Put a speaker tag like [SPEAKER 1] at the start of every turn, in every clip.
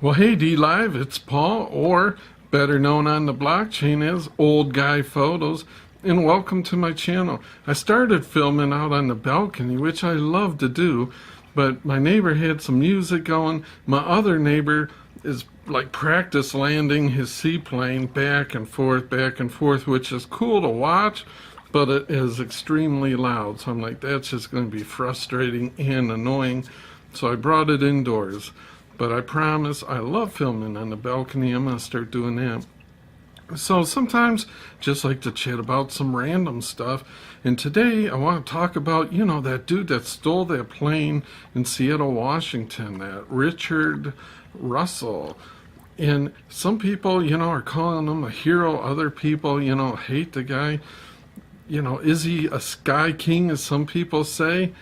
[SPEAKER 1] Well, hey, D-Live, it's Paul, or better known on the blockchain as Old Guy Photos, and welcome to my channel. I started filming out on the balcony, which I love to do, but my neighbor had some music going. My other neighbor is like practice landing his seaplane back and forth, which is cool to watch, but it is extremely loud. So I'm like, that's just going to be frustrating and annoying. So I brought it indoors. But I promise, I love filming on the balcony. I'm going to start doing that. So sometimes just like to chat about some random stuff. And today I want to talk about, that dude that stole that plane in Seattle, Washington, that Richard Russell. And some people, are calling him a hero. Other people, hate the guy. Is he a sky king, as some people say?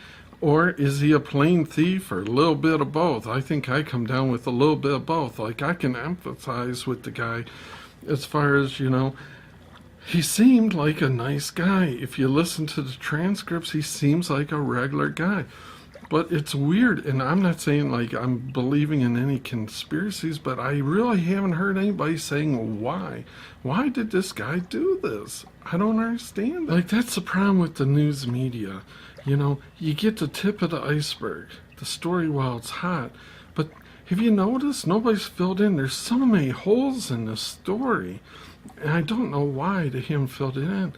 [SPEAKER 1] Or is he a plain thief, or a little bit of both? I think I come down with a little bit of both. Like, I can empathize with the guy as far as, he seemed like a nice guy. If you listen to the transcripts, he seems like a regular guy. But it's weird, and I'm not saying like I'm believing in any conspiracies, but I really haven't heard anybody saying why. Why did this guy do this? I don't understand that. Like, that's the problem with the news media. You get the tip of the iceberg, the story while it's hot. But have you noticed nobody's filled in? There's so many holes in this story. And I don't know why they haven't filled it in.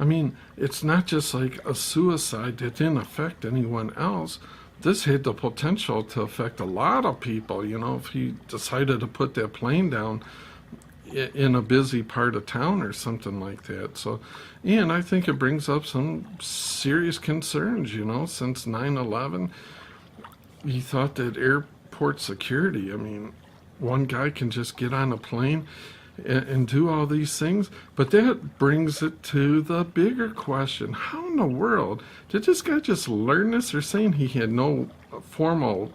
[SPEAKER 1] I mean, it's not just like a suicide that didn't affect anyone else. This had the potential to affect a lot of people, if he decided to put that plane down in a busy part of town or something like that. So, and I think it brings up some serious concerns, since 9/11. He thought that airport security, one guy can just get on a plane and do all these things. But that brings it to the bigger question. How in the world did this guy just learn this? They're saying he had no formal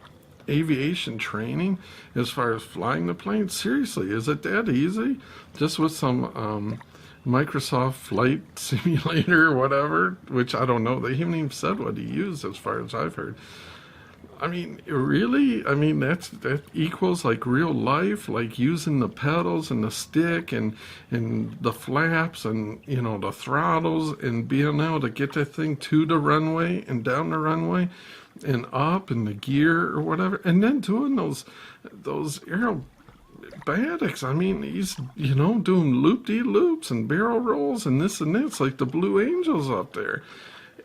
[SPEAKER 1] aviation training as far as flying the plane. Seriously, is it that easy? Just with some Microsoft Flight Simulator or whatever, which I don't know. They haven't even said what he used as far as I've heard. Really? That equals like real life, like using the pedals and the stick and the flaps and, the throttles and being able to get that thing to the runway and down the runway and up in the gear or whatever. And then doing those aerobatics. He's, doing loop-de-loops and barrel rolls and this and that. It's like the Blue Angels up there.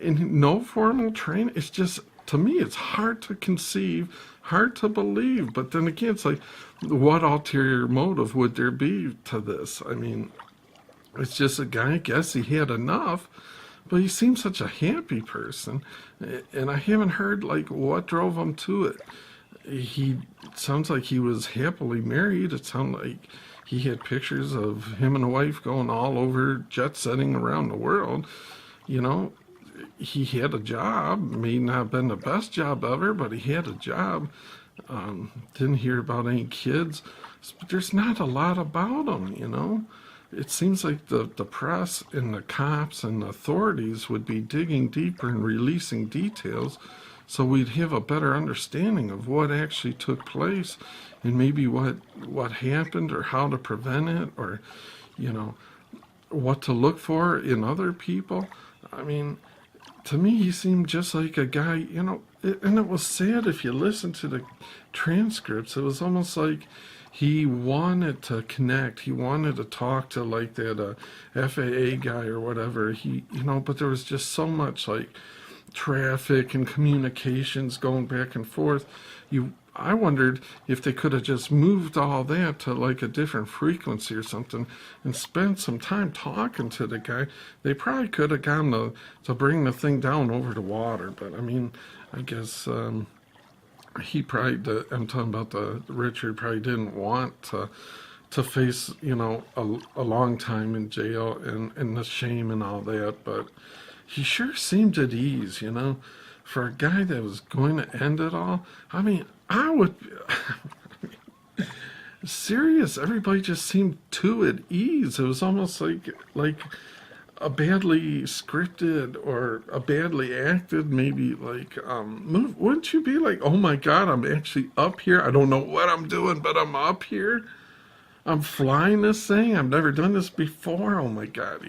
[SPEAKER 1] And no formal training. It's just, to me, it's hard to conceive, hard to believe. But then again, it's like, what ulterior motive would there be to this? It's just a guy, I guess he had enough, but he seems such a happy person. And I haven't heard, like, what drove him to it. It sounds like he was happily married. It sounds like he had pictures of him and a wife going all over, jet-setting around the world. He had a job. May not have been the best job ever, but he had a job. Didn't hear about any kids. But there's not a lot about him, It seems like the press and the cops and the authorities would be digging deeper and releasing details so we'd have a better understanding of what actually took place and maybe what happened or how to prevent it or, what to look for in other people. To me, he seemed just like a guy, and it was sad if you listen to the transcripts. It was almost like he wanted to connect. He wanted to talk to like that FAA guy or whatever. But there was just so much like traffic and communications going back and forth. I wondered if they could have just moved all that to like a different frequency or something and spent some time talking to the guy. They probably could have gone to bring the thing down over the water. But I guess he probably, I'm talking about Richard probably didn't want to face, a long time in jail and the shame and all that. But he sure seemed at ease, for a guy that was going to end it all. I would, serious, everybody just seemed too at ease. It was almost like a badly scripted or a badly acted, maybe like move, wouldn't you be like, oh my God, I'm actually up here. I don't know what I'm doing, but I'm up here. I'm flying this thing. I've never done this before. Oh my God,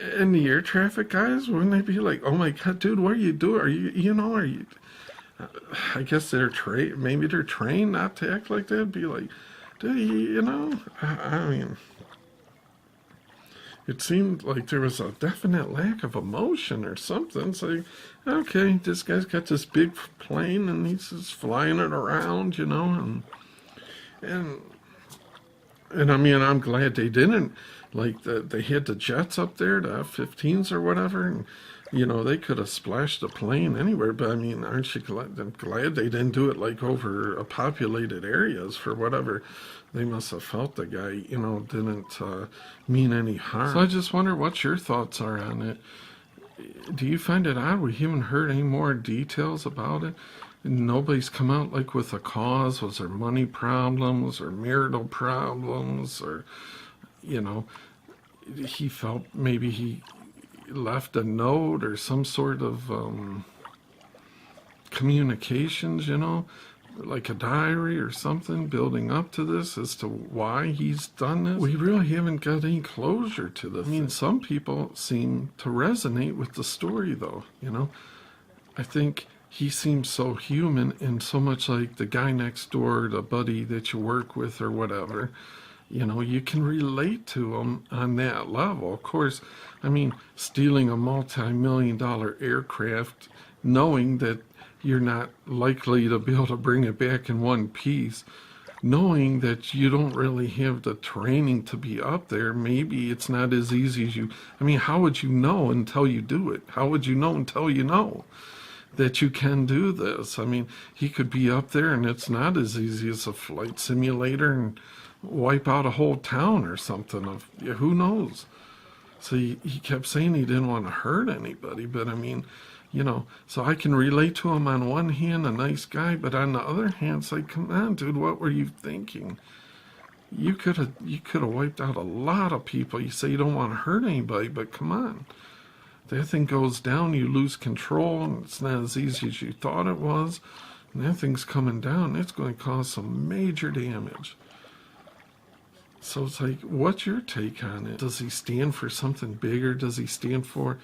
[SPEAKER 1] And the air traffic guys, wouldn't they be like, oh my God, dude, what are you doing? Are you, I guess maybe they're trained not to act like that. Be like, dude, I mean, it seemed like there was a definite lack of emotion or something. It's like, okay, this guy's got this big plane and he's just flying it around, and I mean, I'm glad they didn't. Like, they had the jets up there, the F-15s or whatever, and, they could have splashed the plane anywhere, but I mean, aren't you glad? I'm glad they didn't do it, like, over populated areas for whatever. They must have felt the guy, didn't mean any harm. So I just wonder what your thoughts are on it. Do you find it odd we haven't heard any more details about it? Nobody's come out like with a cause. Was there money problems or marital problems, or he felt maybe he left a note or some sort of communications, like a diary or something building up to this as to why he's done this. We really haven't got any closure to this. I mean, some people seem to resonate with the story, though, I think he seems so human and so much like the guy next door, the buddy that you work with or whatever. You can relate to him on that level. Of course, I mean, stealing a multi-million-dollar aircraft, knowing that you're not likely to be able to bring it back in one piece, knowing that you don't really have the training to be up there, maybe it's not as easy as you. I mean, how would you know until you do it? How would you know until you know that you can do this? I mean, he could be up there and it's not as easy as a flight simulator and wipe out a whole town or something. Who knows? So he kept saying he didn't want to hurt anybody, but I mean, so I can relate to him on one hand, a nice guy, but on the other hand, it's like, come on, dude, what were you thinking? You could have wiped out a lot of people. You say you don't want to hurt anybody, but come on. That thing goes down, you lose control, and it's not as easy as you thought it was. And that thing's coming down, it's going to cause some major damage. So it's like, what's your take on it? Does he stand for something bigger? Does he stand for,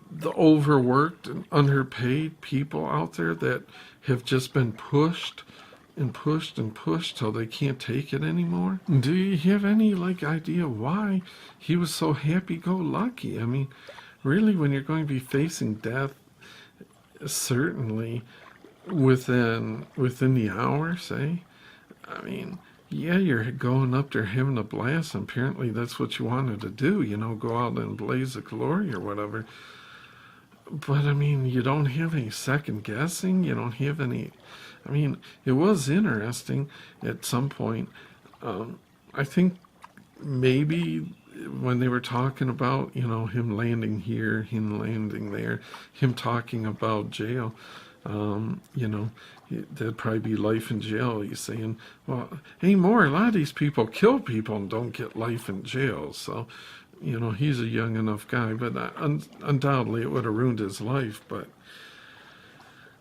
[SPEAKER 1] the overworked and underpaid people out there that have just been pushed and pushed and pushed till they can't take it anymore? Do you have any idea why he was so happy-go-lucky? I mean, really, when you're going to be facing death, certainly within the hour, say, I mean, yeah, you're going up there having a blast, and apparently that's what you wanted to do, go out and blaze a glory or whatever. But, I mean, you don't have any second guessing. You don't have any. I mean, it was interesting at some point. I think maybe when they were talking about, him landing here, him landing there, him talking about jail, there'd probably be life in jail. He's saying, well, anymore, a lot of these people kill people and don't get life in jail. So, he's a young enough guy, but undoubtedly it would have ruined his life. But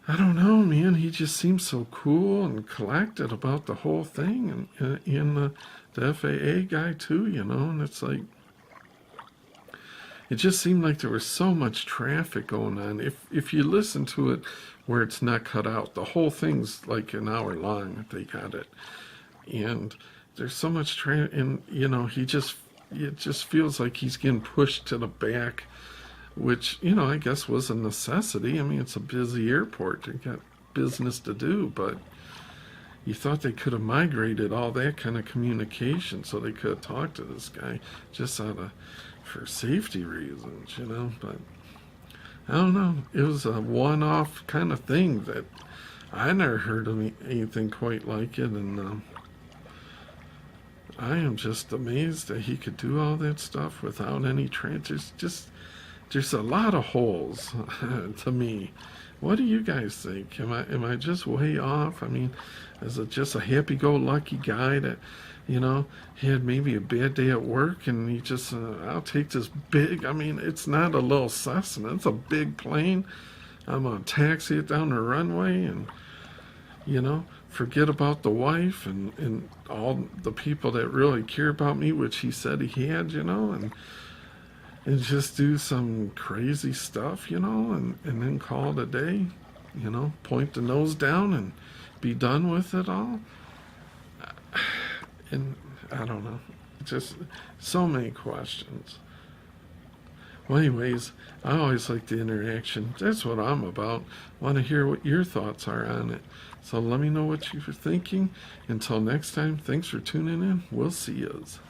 [SPEAKER 1] I don't know, man. He just seems so cool and collected about the whole thing, and the FAA guy too, and it's like, it just seemed like there was so much traffic going on. If you listen to it where it's not cut out, the whole thing's like an hour long if they got it. And there's so much traffic, and it just feels like he's getting pushed to the back, which, I guess was a necessity. I mean, it's a busy airport. They got business to do, but you thought they could have migrated all that kind of communication so they could have talked to this guy just for safety reasons, but I don't know. It was a one-off kind of thing that I never heard of anything quite like it, and I am just amazed that he could do all that stuff without any there's a lot of holes to me What do you guys think? Am I just way off? I mean, is it just a happy-go-lucky guy that, he had maybe a bad day at work and he just, I'll take this big, I mean, it's not a little Cessna, it's a big plane. I'm gonna taxi it down the runway and, forget about the wife and all the people that really care about me, which he said he had, and just do some crazy stuff, and then call it a day, point the nose down and be done with it all. And I don't know, just so many questions. Well, anyways, I always like the interaction. That's what I'm about. Want to hear what your thoughts are on it. So let me know what you're thinking. Until next time, thanks for tuning in. We'll see yous.